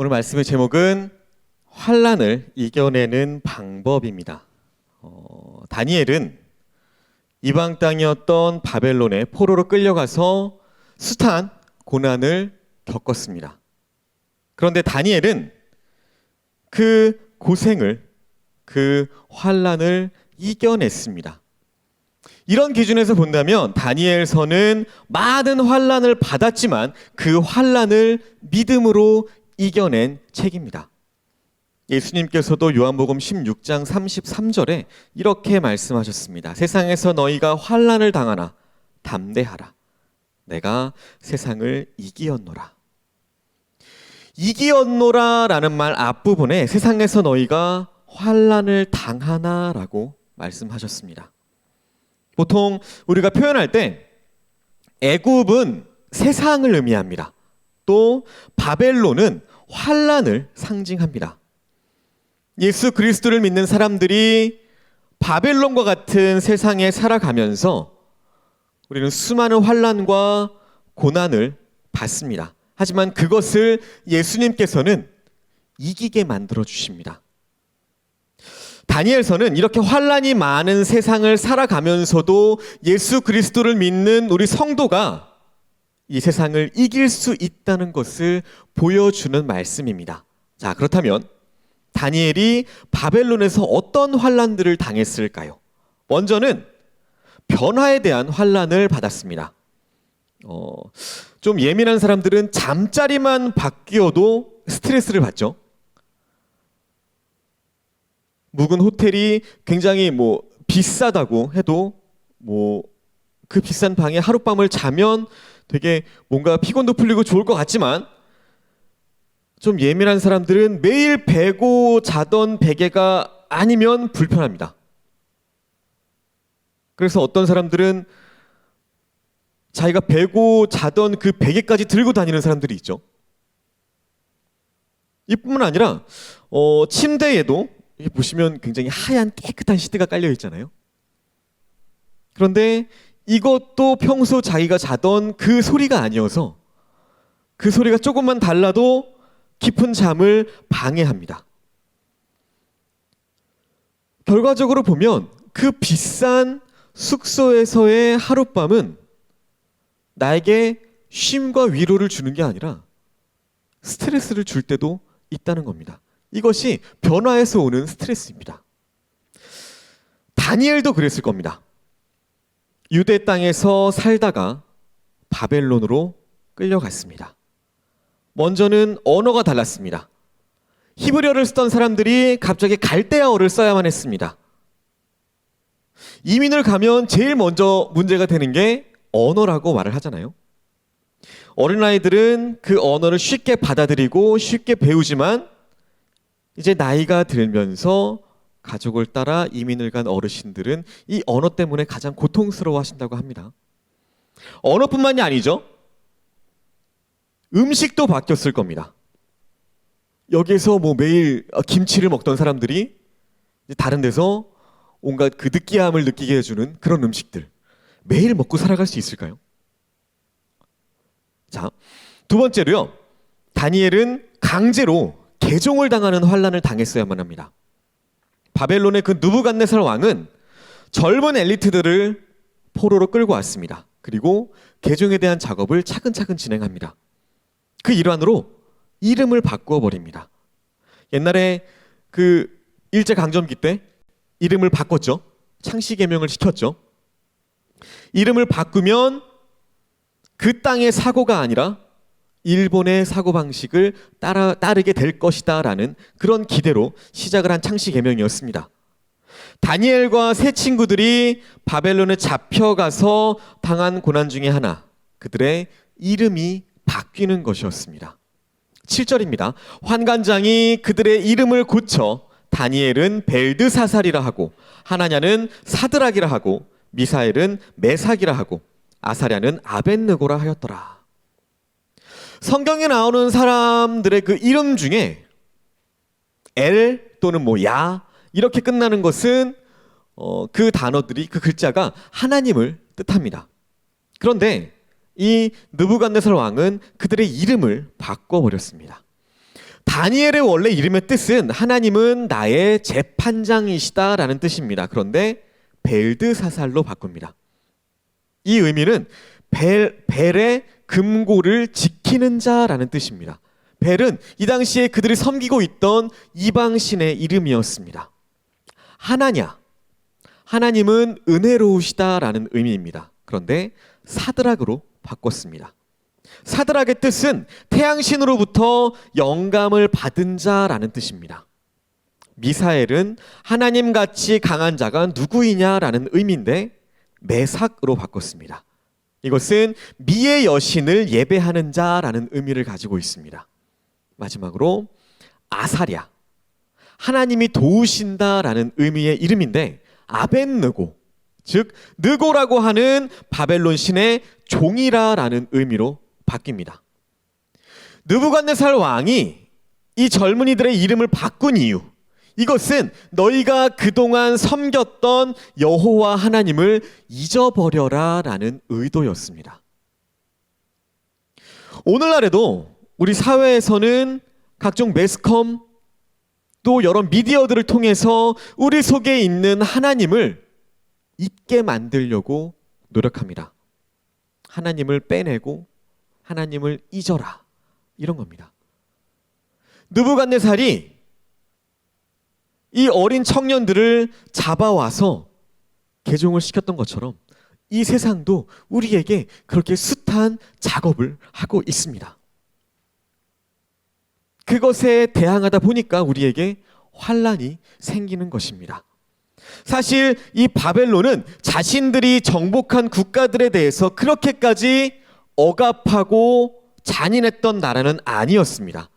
오늘 말씀의 제목은 환난을 이겨내는 방법입니다. 다니엘은 이방 땅이었던 바벨론의 포로로 끌려가서 숱한 고난을 겪었습니다. 그런데 다니엘은 그 고생을, 그 환난을 이겨냈습니다. 이런 기준에서 본다면 다니엘서는 많은 환난을 받았지만 그 환난을 믿음으로 이겨낸 책입니다. 예수님께서도 요한복음 16장 33절에 이렇게 말씀하셨습니다. 세상에서 너희가 환난을 당하나 담대하라. 내가 세상을 이기었노라. 이기었노라 라는 말 앞부분에 세상에서 너희가 환난을 당하나 라고 말씀하셨습니다. 보통 우리가 표현할 때 애굽은 세상을 의미합니다. 또 바벨론은 환난을 상징합니다. 예수 그리스도를 믿는 사람들이 바벨론과 같은 세상에 살아가면서 우리는 수많은 환난과 고난을 받습니다. 하지만 그것을 예수님께서는 이기게 만들어 주십니다. 다니엘서는 이렇게 환난이 많은 세상을 살아가면서도 예수 그리스도를 믿는 우리 성도가 이 세상을 이길 수 있다는 것을 보여주는 말씀입니다. 자, 그렇다면 다니엘이 바벨론에서 어떤 환난들을 당했을까요? 먼저는 변화에 대한 환난을 받았습니다. 좀 예민한 사람들은 잠자리만 바뀌어도 스트레스를 받죠. 묵은 호텔이 굉장히 비싸다고 해도 그 비싼 방에 하룻밤을 자면 되게 뭔가 피곤도 풀리고 좋을 것 같지만 좀 예민한 사람들은 매일 베고 자던 베개가 아니면 불편합니다. 그래서 어떤 사람들은 자기가 베고 자던 그 베개까지 들고 다니는 사람들이 있죠. 이뿐만 아니라 침대에도 보시면 굉장히 하얀 깨끗한 시트가 깔려 있잖아요. 그런데 이것도 평소 자기가 자던 그 소리가 아니어서 그 소리가 조금만 달라도 깊은 잠을 방해합니다. 결과적으로 보면 그 비싼 숙소에서의 하룻밤은 나에게 쉼과 위로를 주는 게 아니라 스트레스를 줄 때도 있다는 겁니다. 이것이 변화에서 오는 스트레스입니다. 다니엘도 그랬을 겁니다. 유대 땅에서 살다가 바벨론으로 끌려갔습니다. 먼저는 언어가 달랐습니다. 히브리어를 쓰던 사람들이 갑자기 갈대아어를 써야만 했습니다. 이민을 가면 제일 먼저 문제가 되는 게 언어라고 말을 하잖아요. 어린아이들은 그 언어를 쉽게 받아들이고 쉽게 배우지만 이제 나이가 들면서 가족을 따라 이민을 간 어르신들은 이 언어 때문에 가장 고통스러워 하신다고 합니다. 언어뿐만이 아니죠. 음식도 바뀌었을 겁니다. 여기서 매일 김치를 먹던 사람들이 다른 데서 온갖 그 느끼함을 느끼게 해주는 그런 음식들 매일 먹고 살아갈 수 있을까요? 자, 두 번째로요. 다니엘은 강제로 개종을 당하는 환난을 당했어야만 합니다. 바벨론의 그 느부갓네살 왕은 젊은 엘리트들을 포로로 끌고 왔습니다. 그리고 개종에 대한 작업을 차근차근 진행합니다. 그 일환으로 이름을 바꾸어 버립니다. 옛날에 그 일제강점기 때 이름을 바꿨죠. 창씨개명을 시켰죠. 이름을 바꾸면 그 땅의 사고가 아니라 일본의 사고방식을 따르게 될 것이다 라는 그런 기대로 시작을 한 창씨개명이었습니다. 다니엘과 세 친구들이 바벨론에 잡혀가서 당한 고난 중에 하나, 그들의 이름이 바뀌는 것이었습니다. 7절입니다. 환관장이 그들의 이름을 고쳐 다니엘은 벨드사살이라 하고 하나냐는 사드락이라 하고 미사엘은 메삭이라 하고 아사랴는 아벳느고라 하였더라. 성경에 나오는 사람들의 그 이름 중에 엘 또는 야 이렇게 끝나는 것은 그 단어들이, 그 글자가 하나님을 뜻합니다. 그런데 이 느부갓네살 왕은 그들의 이름을 바꿔버렸습니다. 다니엘의 원래 이름의 뜻은 하나님은 나의 재판장이시다라는 뜻입니다. 그런데 벨드사살로 바꿉니다. 이 의미는 벨의 금고를 지키는 자라는 뜻입니다. 벨은 이 당시에 그들이 섬기고 있던 이방신의 이름이었습니다. 하나냐, 하나님은 은혜로우시다라는 의미입니다. 그런데 사드락으로 바꿨습니다. 사드락의 뜻은 태양신으로부터 영감을 받은 자라는 뜻입니다. 미사엘은 하나님같이 강한 자가 누구이냐라는 의미인데 메삭으로 바꿨습니다. 이것은 미의 여신을 예배하는 자라는 의미를 가지고 있습니다. 마지막으로 아사랴, 하나님이 도우신다라는 의미의 이름인데 아벤느고, 즉 느고라고 하는 바벨론 신의 종이라라는 의미로 바뀝니다. 느부갓네살 왕이 이 젊은이들의 이름을 바꾼 이유, 이것은 너희가 그동안 섬겼던 여호와 하나님을 잊어버려라 라는 의도였습니다. 오늘날에도 우리 사회에서는 각종 매스컴 또 여러 미디어들을 통해서 우리 속에 있는 하나님을 잊게 만들려고 노력합니다. 하나님을 빼내고 하나님을 잊어라, 이런 겁니다. 느부갓네살이 이 어린 청년들을 잡아와서 개종을 시켰던 것처럼 이 세상도 우리에게 그렇게 숱한 작업을 하고 있습니다. 그것에 대항하다 보니까 우리에게 환란이 생기는 것입니다. 사실 이 바벨론은 자신들이 정복한 국가들에 대해서 그렇게까지 억압하고 잔인했던 나라는 아니었습니다.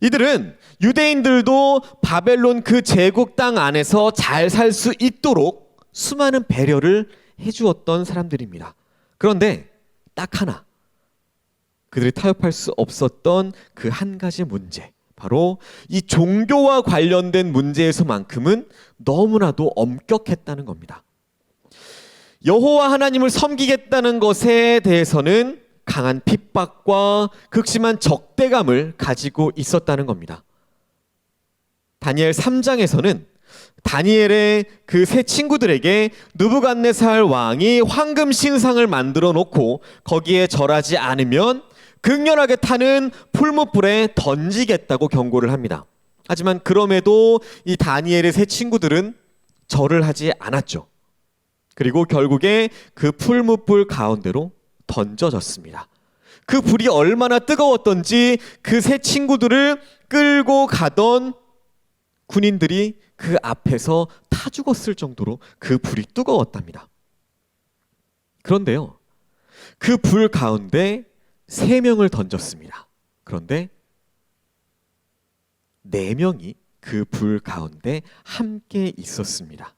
이들은 유대인들도 바벨론 그 제국 땅 안에서 잘 살 수 있도록 수많은 배려를 해주었던 사람들입니다. 그런데 딱 하나, 그들이 타협할 수 없었던 그 한 가지 문제, 바로 이 종교와 관련된 문제에서만큼은 너무나도 엄격했다는 겁니다. 여호와 하나님을 섬기겠다는 것에 대해서는 강한 핍박과 극심한 적대감을 가지고 있었다는 겁니다. 다니엘 3장에서는 다니엘의 그 세 친구들에게 느부갓네살 왕이 황금 신상을 만들어 놓고 거기에 절하지 않으면 극렬하게 타는 풀무불에 던지겠다고 경고를 합니다. 하지만 그럼에도 이 다니엘의 세 친구들은 절을 하지 않았죠. 그리고 결국에 그 풀무불 가운데로 던져졌습니다. 그 불이 얼마나 뜨거웠던지 그 세 친구들을 끌고 가던 군인들이 그 앞에서 타 죽었을 정도로 그 불이 뜨거웠답니다. 그런데요, 그 불 가운데 3명을 던졌습니다. 그런데 4명이 그 불 가운데 함께 있었습니다.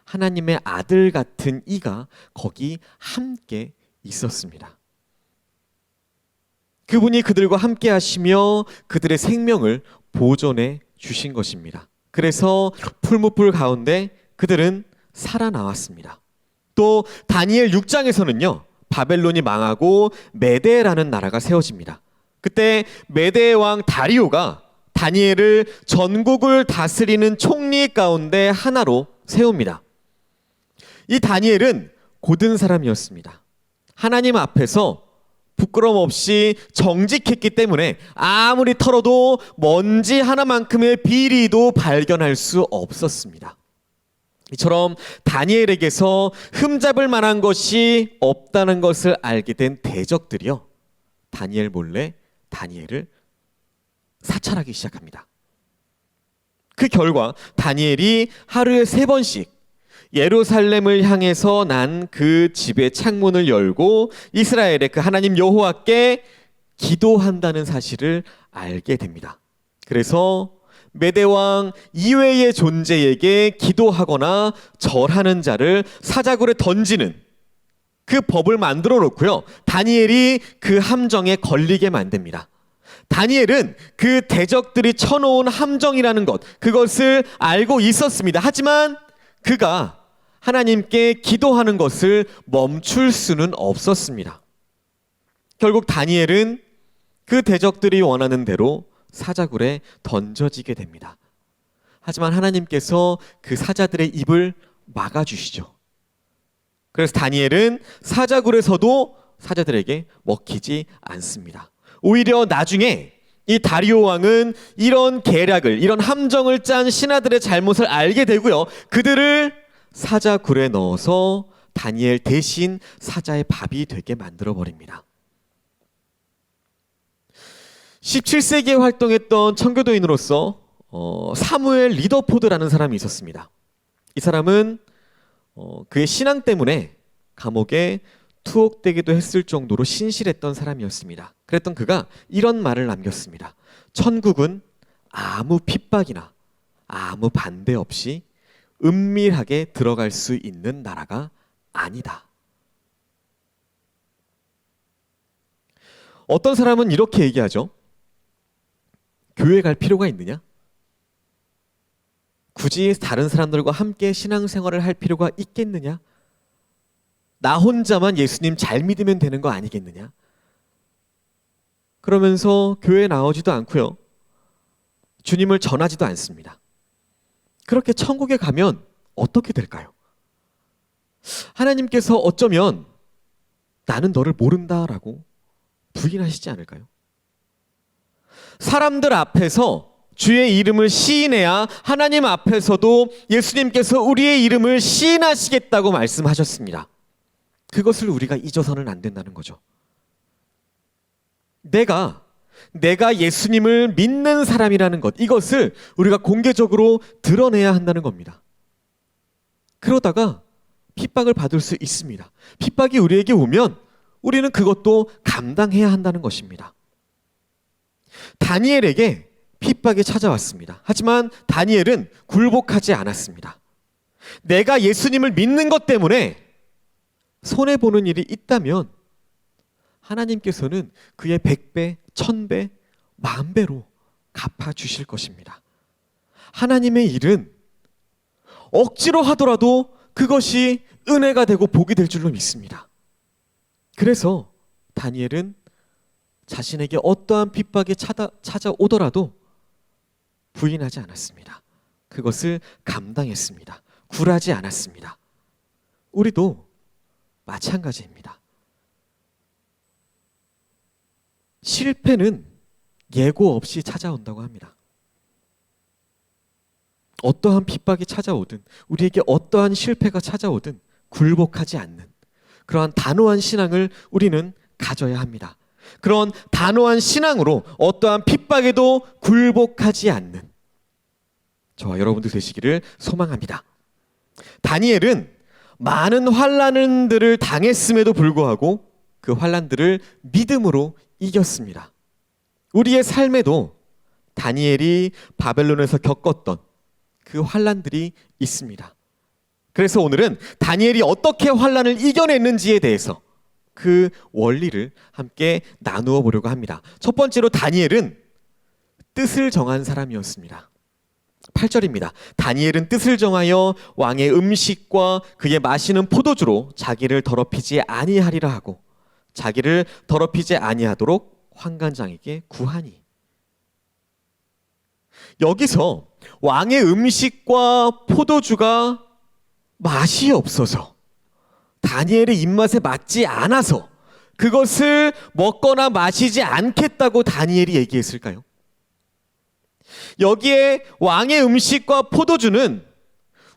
하나님의 아들 같은 이가 거기 함께 있었습니다. 그분이 그들과 함께 하시며 그들의 생명을 보존해 주신 것입니다. 그래서 풀무불 가운데 그들은 살아나왔습니다. 또 다니엘 6장에서는요, 바벨론이 망하고 메데라는 나라가 세워집니다. 그때 메데 왕 다리오가 다니엘을 전국을 다스리는 총리 가운데 하나로 세웁니다. 이 다니엘은 고든 사람이었습니다. 하나님 앞에서 부끄럼 없이 정직했기 때문에 아무리 털어도 먼지 하나만큼의 비리도 발견할 수 없었습니다. 이처럼 다니엘에게서 흠잡을 만한 것이 없다는 것을 알게 된 대적들이요, 다니엘 몰래 다니엘을 사찰하기 시작합니다. 그 결과 다니엘이 하루에 3번씩 예루살렘을 향해서 난 그 집의 창문을 열고 이스라엘의 그 하나님 여호와께 기도한다는 사실을 알게 됩니다. 그래서 메대왕 이외의 존재에게 기도하거나 절하는 자를 사자굴에 던지는 그 법을 만들어 놓고요, 다니엘이 그 함정에 걸리게 만듭니다. 다니엘은 그 대적들이 쳐놓은 함정이라는 것, 그것을 알고 있었습니다. 하지만 그가 하나님께 기도하는 것을 멈출 수는 없었습니다. 결국 다니엘은 그 대적들이 원하는 대로 사자굴에 던져지게 됩니다. 하지만 하나님께서 그 사자들의 입을 막아주시죠. 그래서 다니엘은 사자굴에서도 사자들에게 먹히지 않습니다. 오히려 나중에 이 다리오 왕은 이런 계략을, 이런 함정을 짠 신하들의 잘못을 알게 되고요. 그들을 사자굴에 넣어서 다니엘 대신 사자의 밥이 되게 만들어 버립니다. 17세기에 활동했던 청교도인으로서 사무엘 리더포드라는 사람이 있었습니다. 이 사람은 그의 신앙 때문에 감옥에 투옥되기도 했을 정도로 신실했던 사람이었습니다. 그랬던 그가 이런 말을 남겼습니다. 천국은 아무 핍박이나 아무 반대 없이 은밀하게 들어갈 수 있는 나라가 아니다. 어떤 사람은 이렇게 얘기하죠. 교회 갈 필요가 있느냐? 굳이 다른 사람들과 함께 신앙생활을 할 필요가 있겠느냐? 나 혼자만 예수님 잘 믿으면 되는 거 아니겠느냐? 그러면서 교회에 나오지도 않고요. 주님을 전하지도 않습니다. 그렇게 천국에 가면 어떻게 될까요? 하나님께서 어쩌면 나는 너를 모른다라고 부인하시지 않을까요? 사람들 앞에서 주의 이름을 시인해야 하나님 앞에서도 예수님께서 우리의 이름을 시인하시겠다고 말씀하셨습니다. 그것을 우리가 잊어서는 안 된다는 거죠. 내가 예수님을 믿는 사람이라는 것, 이것을 우리가 공개적으로 드러내야 한다는 겁니다. 그러다가 핍박을 받을 수 있습니다. 핍박이 우리에게 오면 우리는 그것도 감당해야 한다는 것입니다. 다니엘에게 핍박이 찾아왔습니다. 하지만 다니엘은 굴복하지 않았습니다. 내가 예수님을 믿는 것 때문에 손해보는 일이 있다면 하나님께서는 그의 100배, 1000배, 10,000배로 갚아주실 것입니다. 하나님의 일은 억지로 하더라도 그것이 은혜가 되고 복이 될 줄로 믿습니다. 그래서 다니엘은 자신에게 어떠한 핍박이 찾아오더라도 부인하지 않았습니다. 그것을 감당했습니다. 굴하지 않았습니다. 우리도 마찬가지입니다. 실패는 예고 없이 찾아온다고 합니다. 어떠한 핍박이 찾아오든 우리에게 어떠한 실패가 찾아오든 굴복하지 않는 그러한 단호한 신앙을 우리는 가져야 합니다. 그런 단호한 신앙으로 어떠한 핍박에도 굴복하지 않는 저와 여러분들 되시기를 소망합니다. 다니엘은 많은 환난들을 당했음에도 불구하고 그 환난들을 믿음으로 이겼습니다. 우리의 삶에도 다니엘이 바벨론에서 겪었던 그 환난들이 있습니다. 그래서 오늘은 다니엘이 어떻게 환난을 이겨냈는지에 대해서 그 원리를 함께 나누어 보려고 합니다. 첫 번째로 다니엘은 뜻을 정한 사람이었습니다. 8절입니다. 다니엘은 뜻을 정하여 왕의 음식과 그의 마시는 포도주로 자기를 더럽히지 아니하리라 하고 자기를 더럽히지 아니하도록 환관장에게 구하니. 여기서 왕의 음식과 포도주가 맛이 없어서 다니엘의 입맛에 맞지 않아서 그것을 먹거나 마시지 않겠다고 다니엘이 얘기했을까요? 여기에 왕의 음식과 포도주는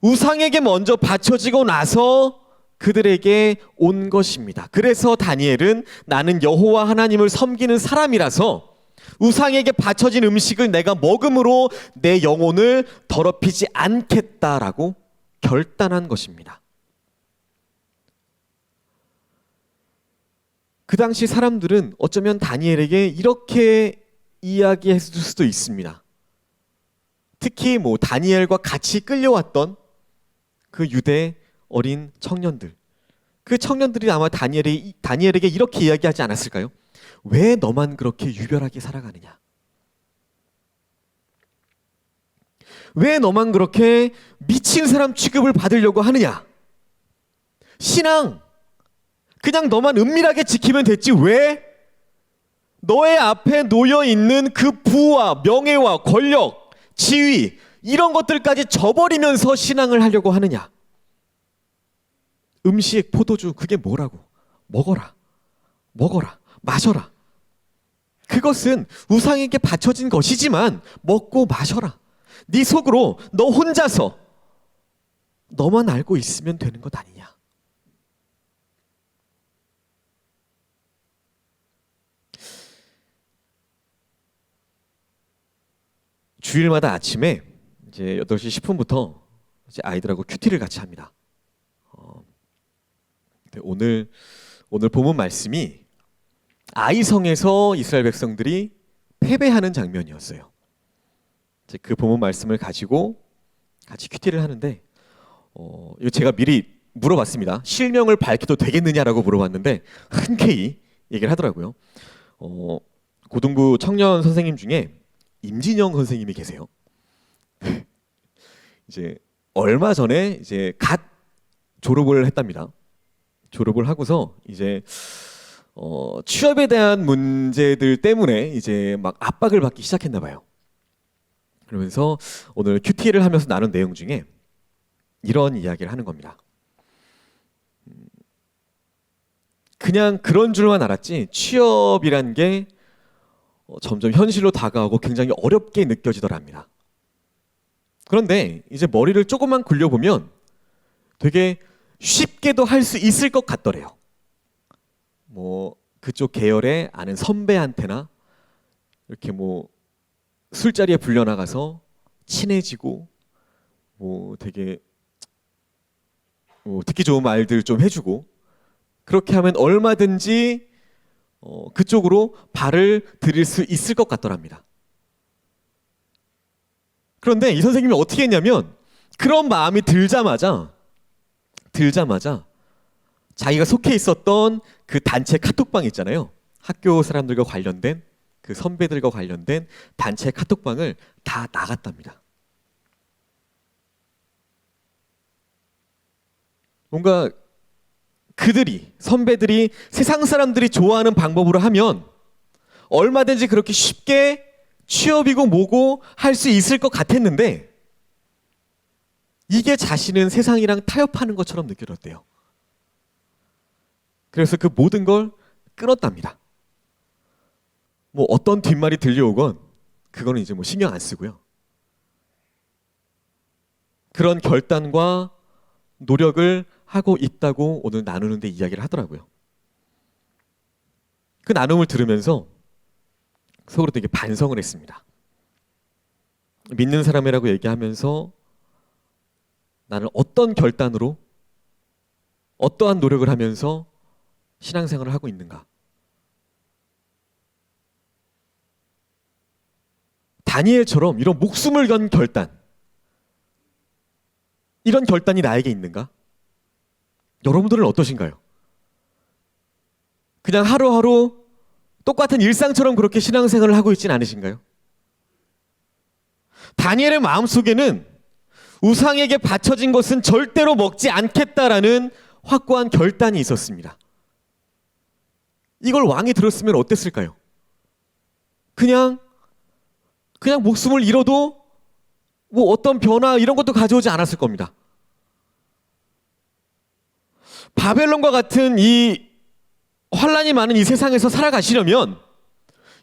우상에게 먼저 바쳐지고 나서 그들에게 온 것입니다. 그래서 다니엘은 나는 여호와 하나님을 섬기는 사람이라서 우상에게 바쳐진 음식을 내가 먹음으로 내 영혼을 더럽히지 않겠다라고 결단한 것입니다. 그 당시 사람들은 어쩌면 다니엘에게 이렇게 이야기했을 수도 있습니다. 특히 다니엘과 같이 끌려왔던 그 유대 어린 청년들, 그 청년들이 아마 다니엘에게 이렇게 이야기하지 않았을까요? 왜 너만 그렇게 유별하게 살아가느냐? 왜 너만 그렇게 미친 사람 취급을 받으려고 하느냐? 신앙 그냥 너만 은밀하게 지키면 됐지 왜 너의 앞에 놓여 있는 그 부와 명예와 권력, 지위 이런 것들까지 저버리면서 신앙을 하려고 하느냐? 음식, 포도주 그게 뭐라고? 먹어라. 먹어라. 마셔라. 그것은 우상에게 바쳐진 것이지만 먹고 마셔라. 네 속으로 너 혼자서 너만 알고 있으면 되는 것 아니냐? 주일마다 아침에 이제 8시 10분부터 이제 아이들하고 큐티를 같이 합니다. 오늘 본문 말씀이 아이성에서 이스라엘 백성들이 패배하는 장면이었어요. 이제 그 본문 말씀을 가지고 같이 큐티를 하는데 이거 제가 미리 물어봤습니다. 실명을 밝혀도 되겠느냐라고 물어봤는데 흔쾌히 얘기를 하더라고요. 고등부 청년 선생님 중에 임진영 선생님이 계세요. 이제 얼마 전에 이제 갓 졸업을 했답니다. 졸업을 하고서 이제 취업에 대한 문제들 때문에 이제 막 압박을 받기 시작했나 봐요. 그러면서 오늘 큐티를 하면서 나눈 내용 중에 이런 이야기를 하는 겁니다. 그냥 그런 줄만 알았지 취업이란 게 점점 현실로 다가오고 굉장히 어렵게 느껴지더랍니다. 그런데 이제 머리를 조금만 굴려보면 되게 쉽게도 할 수 있을 것 같더래요. 뭐 그쪽 계열의 아는 선배한테나 이렇게 뭐 술자리에 불려나가서 친해지고 뭐 되게 뭐 듣기 좋은 말들 좀 해주고 그렇게 하면 얼마든지 그쪽으로 발을 들일 수 있을 것 같더랍니다. 그런데 이 선생님이 어떻게 했냐면 그런 마음이 들자마자 자기가 속해 있었던 그 단체 카톡방 있잖아요. 학교 사람들과 관련된 그 선배들과 관련된 단체 카톡방을 다 나갔답니다. 뭔가 그들이 선배들이 세상 사람들이 좋아하는 방법으로 하면 얼마든지 그렇게 쉽게 취업이고 뭐고 할 수 있을 것 같았는데 이게 자신은 세상이랑 타협하는 것처럼 느껴졌대요. 그래서 그 모든 걸 끊었답니다. 뭐 어떤 뒷말이 들려오건 그거는 이제 뭐 신경 안 쓰고요. 그런 결단과 노력을 하고 있다고 오늘 나누는데 이야기를 하더라고요. 그 나눔을 들으면서 속으로 되게 반성을 했습니다. 믿는 사람이라고 얘기하면서 나는 어떤 결단으로 어떠한 노력을 하면서 신앙생활을 하고 있는가? 다니엘처럼 이런 목숨을 건 결단, 이런 결단이 나에게 있는가? 여러분들은 어떠신가요? 그냥 하루하루 똑같은 일상처럼 그렇게 신앙생활을 하고 있진 않으신가요? 다니엘의 마음속에는 우상에게 바쳐진 것은 절대로 먹지 않겠다라는 확고한 결단이 있었습니다. 이걸 왕이 들었으면 어땠을까요? 그냥 목숨을 잃어도 뭐 어떤 변화 이런 것도 가져오지 않았을 겁니다. 바벨론과 같은 이 환란이 많은 이 세상에서 살아가시려면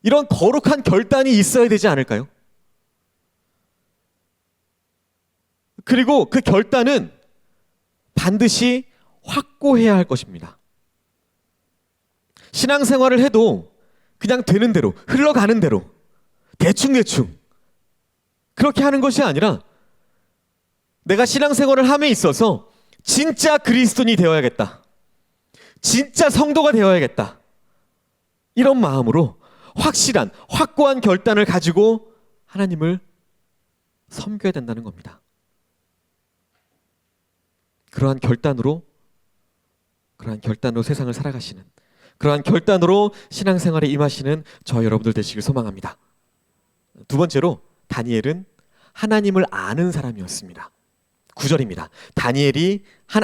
이런 거룩한 결단이 있어야 되지 않을까요? 그리고 그 결단은 반드시 확고해야 할 것입니다. 신앙생활을 해도 그냥 되는 대로, 흘러가는 대로, 대충 그렇게 하는 것이 아니라 내가 신앙생활을 함에 있어서 진짜 그리스도인이 되어야겠다. 진짜 성도가 되어야겠다. 이런 마음으로 확실한, 확고한 결단을 가지고 하나님을 섬겨야 된다는 겁니다. 그러한 결단으로 세상을 살아가시는, 그러한 결단으로 신앙생활에 임하시는 저 여러분들 되시길 소망합니다. 두 번째로 다니엘은 하나님을 아는 사람이었습니다. 9절입니다.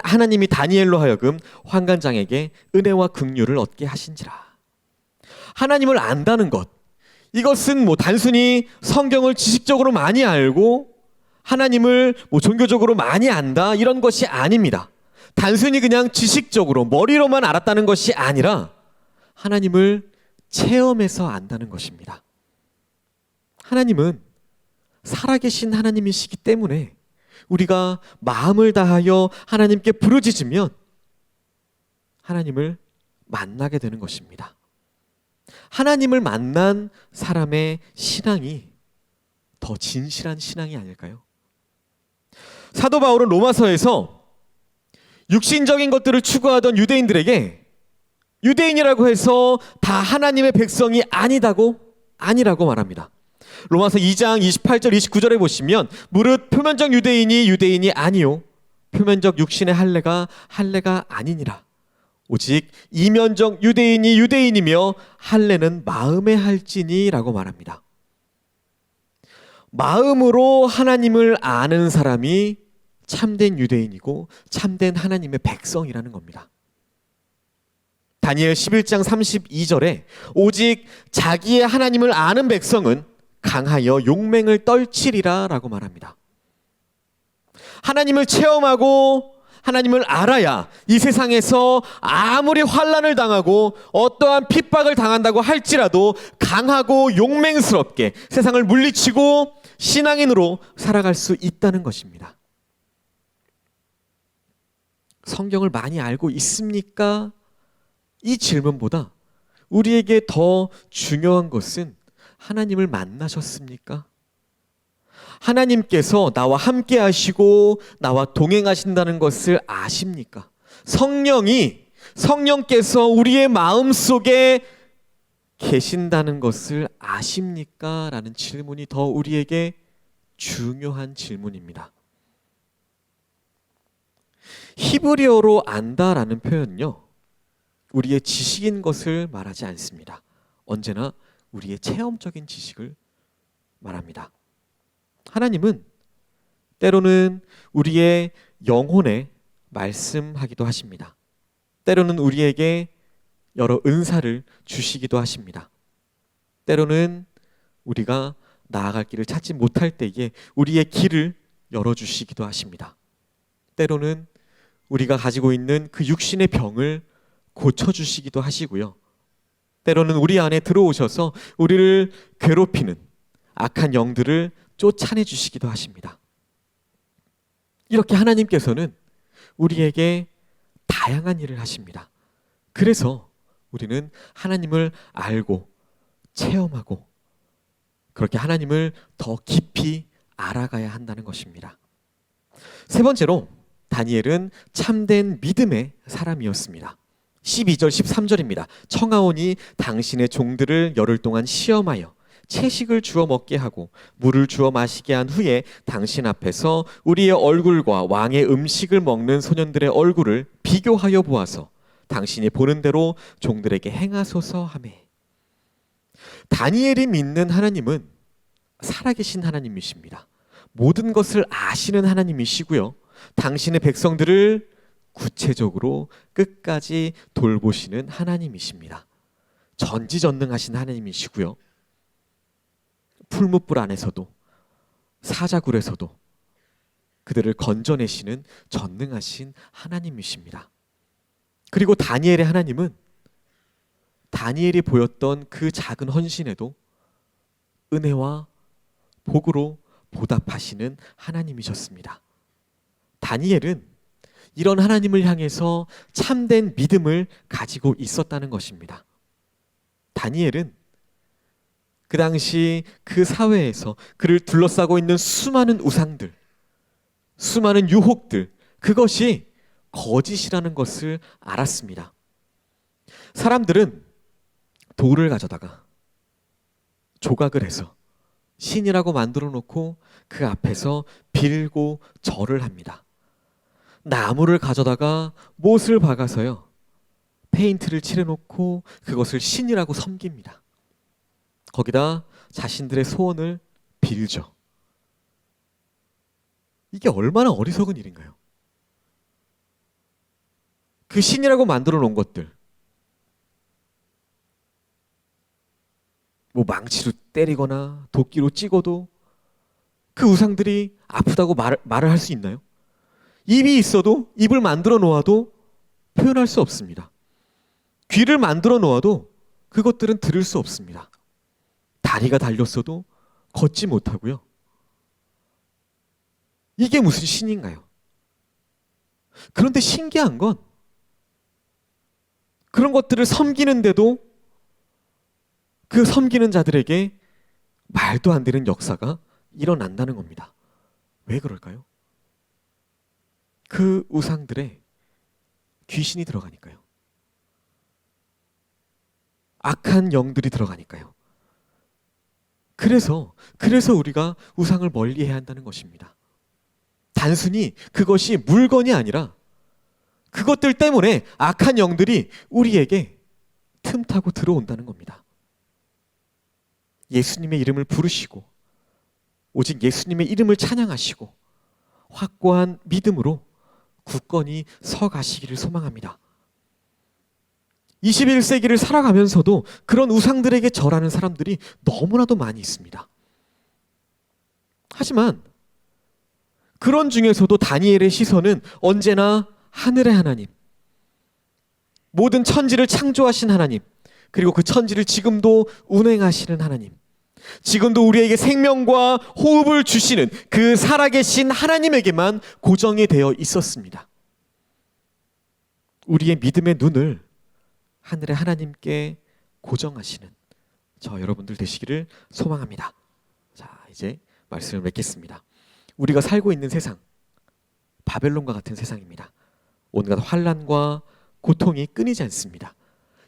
하나님이 다니엘로 하여금 환관장에게 은혜와 긍휼을 얻게 하신지라. 하나님을 안다는 것, 이것은 단순히 성경을 지식적으로 많이 알고 하나님을 종교적으로 많이 안다 이런 것이 아닙니다. 단순히 그냥 지식적으로 머리로만 알았다는 것이 아니라 하나님을 체험해서 안다는 것입니다. 하나님은 살아계신 하나님이시기 때문에 우리가 마음을 다하여 하나님께 부르짖으면 하나님을 만나게 되는 것입니다. 하나님을 만난 사람의 신앙이 더 진실한 신앙이 아닐까요? 사도 바울은 로마서에서 육신적인 것들을 추구하던 유대인들에게 유대인이라고 해서 다 하나님의 백성이 아니라고 말합니다. 로마서 2장 28절 29절에 보시면 무릇 표면적 유대인이 아니요 표면적 육신의 할례가 아니니라. 오직 이면적 유대인이 유대인이며 할례는 마음에 할지니라고 말합니다. 마음으로 하나님을 아는 사람이 참된 유대인이고 참된 하나님의 백성이라는 겁니다. 다니엘 11장 32절에 오직 자기의 하나님을 아는 백성은 강하여 용맹을 떨치리라 라고 말합니다. 하나님을 체험하고 하나님을 알아야 이 세상에서 아무리 환난을 당하고 어떠한 핍박을 당한다고 할지라도 강하고 용맹스럽게 세상을 물리치고 신앙인으로 살아갈 수 있다는 것입니다. 성경을 많이 알고 있습니까? 이 질문보다 우리에게 더 중요한 것은 하나님을 만나셨습니까? 하나님께서 나와 함께 하시고 나와 동행하신다는 것을 아십니까? 성령께서 우리의 마음속에 계신다는 것을 아십니까? 라는 질문이 더 우리에게 중요한 질문입니다. 히브리어로 안다라는 표현은요, 우리의 지식인 것을 말하지 않습니다. 언제나 우리의 체험적인 지식을 말합니다. 하나님은 때로는 우리의 영혼에 말씀하기도 하십니다. 때로는 우리에게 여러 은사를 주시기도 하십니다. 때로는 우리가 나아갈 길을 찾지 못할 때에 우리의 길을 열어주시기도 하십니다. 때로는 우리가 가지고 있는 그 육신의 병을 고쳐주시기도 하시고요. 때로는 우리 안에 들어오셔서 우리를 괴롭히는 악한 영들을 쫓아내 주시기도 하십니다. 이렇게 하나님께서는 우리에게 다양한 일을 하십니다. 그래서 우리는 하나님을 알고 체험하고 그렇게 하나님을 더 깊이 알아가야 한다는 것입니다. 세 번째로 다니엘은 참된 믿음의 사람이었습니다. 12절 13절입니다. 청하오니 당신의 종들을 열흘 동안 시험하여 채식을 주어 먹게 하고 물을 주어 마시게 한 후에 당신 앞에서 우리의 얼굴과 왕의 음식을 먹는 소년들의 얼굴을 비교하여 보아서 당신이 보는 대로 종들에게 행하소서 하매. 다니엘이 믿는 하나님은 살아계신 하나님이십니다. 모든 것을 아시는 하나님이시고요. 당신의 백성들을 구체적으로 끝까지 돌보시는 하나님이십니다. 전지전능하신 하나님이시고요. 풀무불 안에서도 사자굴에서도 그들을 건져내시는 전능하신 하나님이십니다. 그리고 다니엘의 하나님은 다니엘이 보였던 그 작은 헌신에도 은혜와 복으로 보답하시는 하나님이셨습니다. 다니엘은 이런 하나님을 향해서 참된 믿음을 가지고 있었다는 것입니다. 다니엘은 그 당시 그 사회에서 그를 둘러싸고 있는 수많은 우상들, 수많은 유혹들, 그것이 거짓이라는 것을 알았습니다. 사람들은 돌을 가져다가 조각을 해서 신이라고 만들어 놓고 그 앞에서 빌고 절을 합니다. 나무를 가져다가 못을 박아서요, 페인트를 칠해놓고 그것을 신이라고 섬깁니다. 거기다 자신들의 소원을 빌죠. 이게 얼마나 어리석은 일인가요? 그 신이라고 만들어 놓은 것들, 뭐 망치로 때리거나 도끼로 찍어도 그 우상들이 아프다고 말을 할 수 있나요? 입이 있어도, 입을 만들어 놓아도 표현할 수 없습니다. 귀를 만들어 놓아도 그것들은 들을 수 없습니다. 다리가 달렸어도 걷지 못하고요. 이게 무슨 신인가요? 그런데 신기한 건 그런 것들을 섬기는데도 그 섬기는 자들에게 말도 안 되는 역사가 일어난다는 겁니다. 왜 그럴까요? 그 우상들에 귀신이 들어가니까요. 악한 영들이 들어가니까요. 그래서 우리가 우상을 멀리해야 한다는 것입니다. 단순히 그것이 물건이 아니라 그것들 때문에 악한 영들이 우리에게 틈타고 들어온다는 겁니다. 예수님의 이름을 부르시고 오직 예수님의 이름을 찬양하시고 확고한 믿음으로 굳건히 서 가시기를 소망합니다. 21세기를 살아가면서도 그런 우상들에게 절하는 사람들이 너무나도 많이 있습니다. 하지만 그런 중에서도 다니엘의 시선은 언제나 하늘의 하나님, 모든 천지를 창조하신 하나님, 그리고 그 천지를 지금도 운행하시는 하나님, 지금도 우리에게 생명과 호흡을 주시는 그 살아계신 하나님에게만 고정이 되어 있었습니다. 우리의 믿음의 눈을 하늘의 하나님께 고정하시는 저 여러분들 되시기를 소망합니다. 자, 이제 말씀을 맺겠습니다. 우리가 살고 있는 세상, 바벨론과 같은 세상입니다. 온갖 환난과 고통이 끊이지 않습니다.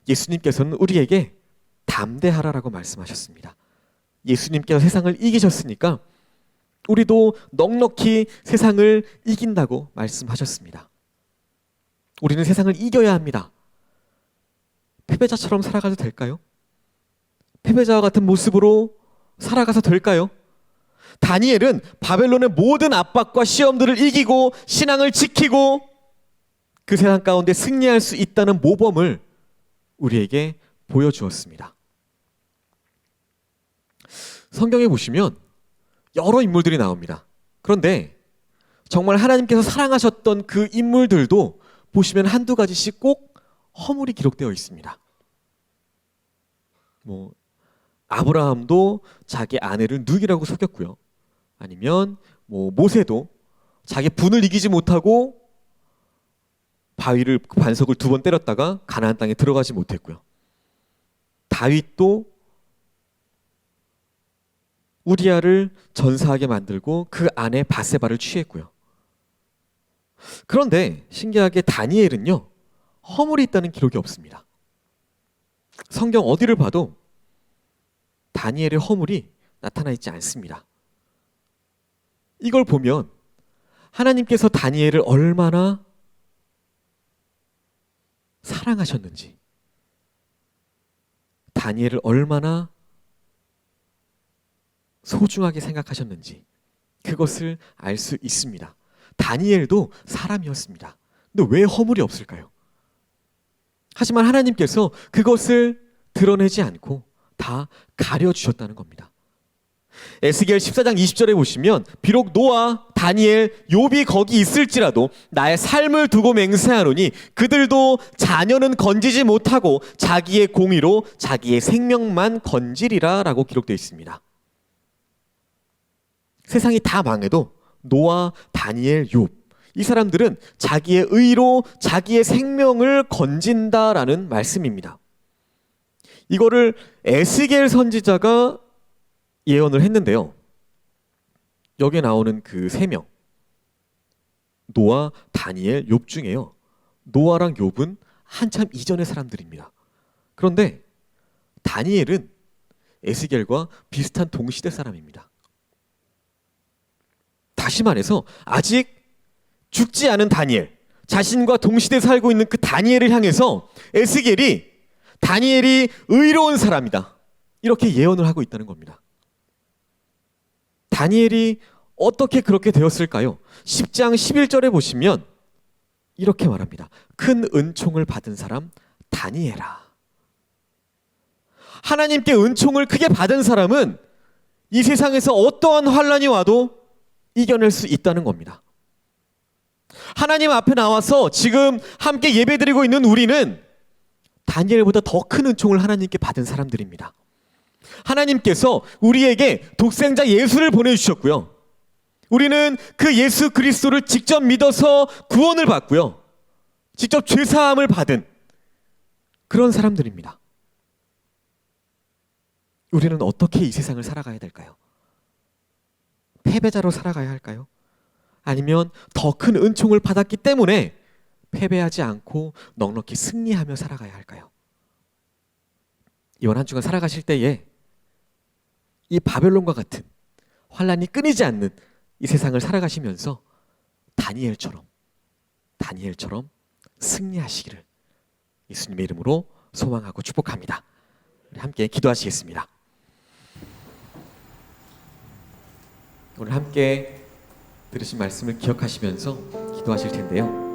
예수님께서는 우리에게 담대하라라고 말씀하셨습니다. 예수님께서 세상을 이기셨으니까 우리도 넉넉히 세상을 이긴다고 말씀하셨습니다. 우리는 세상을 이겨야 합니다. 패배자처럼 살아가도 될까요? 패배자와 같은 모습으로 살아가서 될까요? 다니엘은 바벨론의 모든 압박과 시험들을 이기고 신앙을 지키고 그 세상 가운데 승리할 수 있다는 모범을 우리에게 보여주었습니다. 성경에 보시면 여러 인물들이 나옵니다. 그런데 정말 하나님께서 사랑하셨던 그 인물들도 보시면 한두 가지씩 꼭 허물이 기록되어 있습니다. 아브라함도 자기 아내를 누이라고 속였고요. 아니면 모세도 자기 분을 이기지 못하고 반석을 2번 때렸다가 가나안 땅에 들어가지 못했고요. 다윗도 우리아를 전사하게 만들고 그 아내 바세바를 취했고요. 그런데 신기하게 다니엘은요, 허물이 있다는 기록이 없습니다. 성경 어디를 봐도 다니엘의 허물이 나타나 있지 않습니다. 이걸 보면 하나님께서 다니엘을 얼마나 사랑하셨는지, 다니엘을 얼마나 소중하게 생각하셨는지 그것을 알 수 있습니다. 다니엘도 사람이었습니다. 근데 왜 허물이 없을까요? 하지만 하나님께서 그것을 드러내지 않고 다 가려주셨다는 겁니다. 에스겔 14장 20절에 보시면 비록 노아, 다니엘, 욥이 거기 있을지라도 나의 삶을 두고 맹세하노니 그들도 자녀는 건지지 못하고 자기의 공의로 자기의 생명만 건지리라 라고 기록되어 있습니다. 세상이 다 망해도 노아, 다니엘, 욥, 이 사람들은 자기의 의로 자기의 생명을 건진다라는 말씀입니다. 이거를 에스겔 선지자가 예언을 했는데요. 여기에 나오는 그 3명, 노아, 다니엘, 욥 중에요, 노아랑 욥은 한참 이전의 사람들입니다. 그런데 다니엘은 에스겔과 비슷한 동시대 사람입니다. 다시 말해서 아직 죽지 않은 다니엘, 자신과 동시대에 살고 있는 그 다니엘을 향해서 에스겔이 다니엘이 의로운 사람이다, 이렇게 예언을 하고 있다는 겁니다. 다니엘이 어떻게 그렇게 되었을까요? 10장 11절에 보시면 이렇게 말합니다. 큰 은총을 받은 사람 다니엘아. 하나님께 은총을 크게 받은 사람은 이 세상에서 어떠한 환난이 와도 이겨낼 수 있다는 겁니다. 하나님 앞에 나와서 지금 함께 예배드리고 있는 우리는 다니엘보다 더 큰 은총을 하나님께 받은 사람들입니다. 하나님께서 우리에게 독생자 예수를 보내주셨고요. 우리는 그 예수 그리스도를 직접 믿어서 구원을 받고요. 직접 죄사함을 받은 그런 사람들입니다. 우리는 어떻게 이 세상을 살아가야 될까요? 패배자로 살아가야 할까요? 아니면 더 큰 은총을 받았기 때문에 패배하지 않고 넉넉히 승리하며 살아가야 할까요? 이번 한 주간 살아가실 때에 이 바벨론과 같은 환난이 끊이지 않는 이 세상을 살아가시면서 다니엘처럼 승리하시기를 예수님의 이름으로 소망하고 축복합니다. 우리 함께 기도하시겠습니다. 오늘 함께 들으신 말씀을 기억하시면서 기도하실 텐데요.